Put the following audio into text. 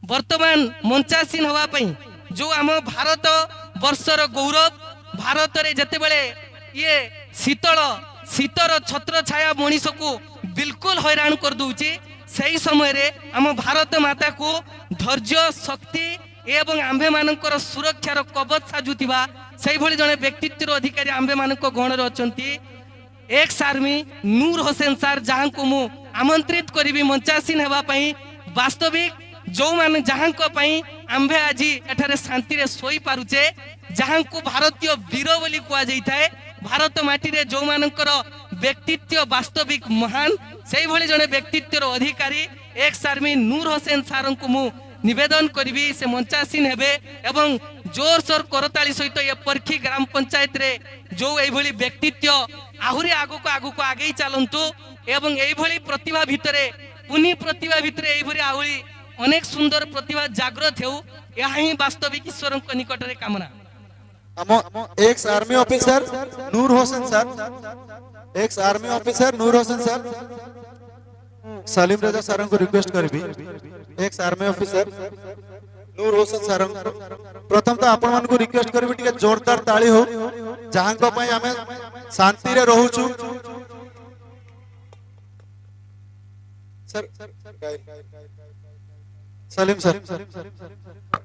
वर्तमान मंचासीन होगा जो आम भारत वर्षर गौरव भारत रे जते बेले ये शीतल शीतर छत्र छाया मनीष को बिल्कुल हैरान कर दूची सही समय रे आम भारत माता को धैर्य शक्ति एवं आंबे मानकर सुरक्षार कवच साजुथिबा सही भली जने व्यक्तित्व अधिकारी आंबे मानक गण अछंती एक्स आर्मी नूर हुसैन सार जहां को मु आमंत्रित करी मंचासीन हेबा पई वास्तविक जो माने जहां को पई आंबे आज एठारे शांति रे सोई पारुचे जहां को भारतीय वीर बोली कुआ जाई थाए भारत माटी रे जो मानकर व्यक्तित्व वास्तविक महान सही भली जने व्यक्तित्व अधिकारी एक्स आर्मी नूर हुसैन सार को मु निवेदन करी से मंचासीन हेबे एवं जोर सोर करताली सहित ये परखी ग्राम पंचायत रे जो एभली व्यक्तित्व आहुरी आगु को आगे चलतु एवं एभली प्रतिभा भितरे पुनी प्रतिभा भितरे एभली आहुरी अनेक सुंदर प्रतिभा जागृत हो यह ही वास्तविक ईश्वर निकट रे कामना ex army officer Noor Hussain sir ex army officer Noor Hussain sir Salim Raza sir को रिक्वेस्ट करबी ex army officer Noor Hussain sir प्रथम तो आपण मन को रिक्वेस्ट करबी टिके जोरदार ताली हो जहां को पई हमें शांति रे रहू छु सर सलीम सर